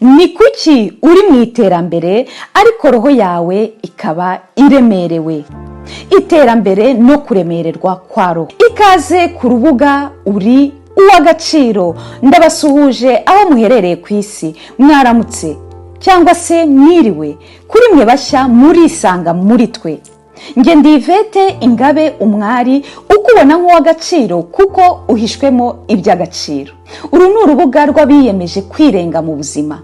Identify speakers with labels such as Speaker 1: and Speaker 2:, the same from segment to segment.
Speaker 1: ni kuki uri mu iterambere ariko roho yawe ikaba iremerewe? Iterambere no kuremererwa kwa roho. Ikaze ku rubuga uri uw'agaciro. Ndabasuhuje aho muherereye ku isi. Mwaramutse cyangwa se mwiriwe. Kuri mwe bashya murisanga muri twe. Nge ndi Yvette Ingabe, umwari ukubona nk'uw'agaciro kuko uhishwemo iby'agaciro. Uru ni urubuga rw'abiyemeje kwirenga mu buzima.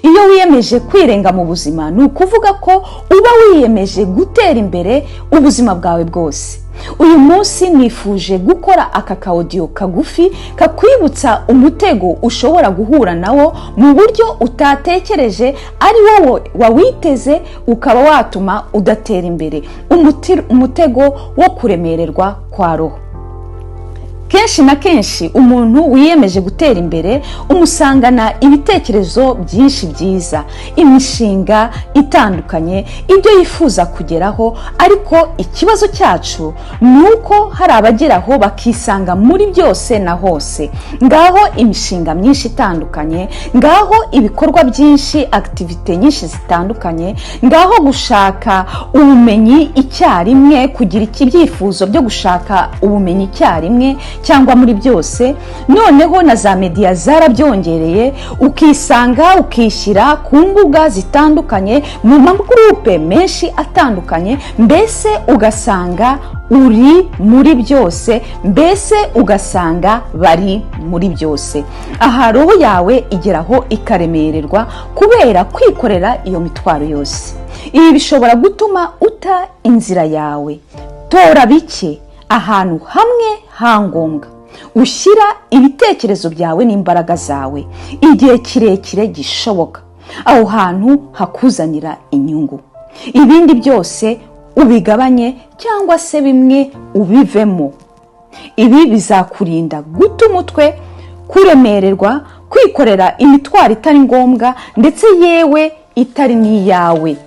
Speaker 1: Iyo wiyemeje kwirenga mu buzima ni ukuvuga ko uba wiyemeje gutera imbere ubuzima bwawe bwose. Uyu munsi nifuje gukora aka audio kagufi kakwibutsa umutego ushobora guhura nawo mu buryo utatekereje, ari wowe wawiteze ukaba watuma udatera imbere. Umutego wo kuremererwa kwa roho. Kenshi na kenshi umuntu wiyemeje gutera imbere umusangana ibitekerezo byinshi byiza, imishinga itandukanye, ibyo yifuza kugeraho, ariko ikibazo cyacu nuko hari abageraho bakisanga muri byose na hose. Ngaho imishinga myinshi itandukanye, ngaho ibikorwa byinshi, activite nyinshi zitandukanye, ngaho gushaka ubumenyi icyarimwe, kugira ibyifuzo byo gushaka ubumenyi icyarimwe cyangwa muri byose. Noneho na za media zarabyongereye, ukisanga ukishyira ku mbuga zitandukanye, mu magroupe menshi atandukanye, mbese ugasanga uri muri byose, mbese ugasanga bari muri byose. Aha roho yawe igeraho ikaremererwa kubera kwikorera iyo mitwaro yose. Ibi bishobora gutuma uta inzira yawe. Tora bike ahantu hamwe hangombwa. Ushyira ibitekerezo byawe n'imbaraga zawe igihe kirekire gishoboka, aho hantu hakuzanira inyungu. Ibindi byose ubigabanye cyangwa se bimwe ubivemo. Ibi bizakurinda guta umutwe, kuremererwa, kwikorera imitwaro itari ngombwa ndetse yewe itari n'iyawe.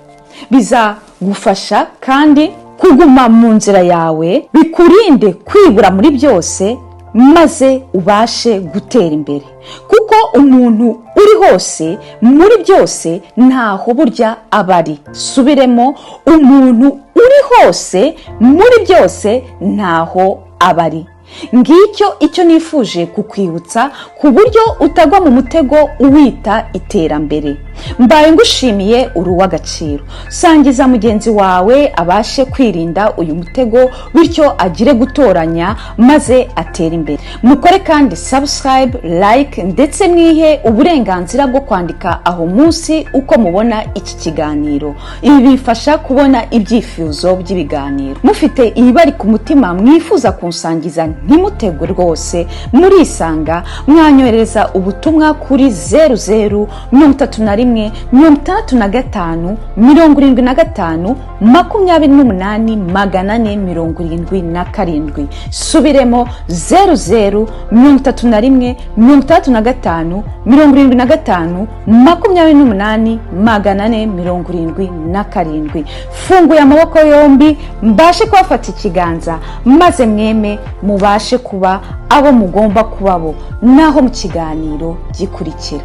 Speaker 1: Bizagufasha kandi kuguma mu nzira yawe, bikurinde kwibura muri byose, maze ubashe gutera imbere. Kuko umuntu uri hose muri byose ntaho burya abari. Subiremo, umuntu uri hose muri byose ntaho abari. Ngicyo icyo nifuje kukwibutsa ku buryo utagwa mu mutego uwita iterambere. Mbaye ngushimiye uri uw'agaciro. Sangiza mugenzi wawe abashe kwirinda uyu mutego, bityo agire gutoranya maze atere imbere. Mukore kandi subscribe, like ndetse mwihe uburenganzira bwo kwandika aho munsi uko mubona iki kiganiro. Ibi bifasha kubona ibyifuzo by'ibiganiro. Mufite ibibari ku mutima mwifuza kunsangiza ntimutegwe rwose, murisanga mwanyohereza ubutumwa kuri 00 31 65 75 28 477. Subiremo 00 31 65 75 28 477. Funguye amaboko yombi mbashe kubafata ikiganza, maze mweme mubashe kuba abo mugomba kubabo naho mu kiganiro gikurikira.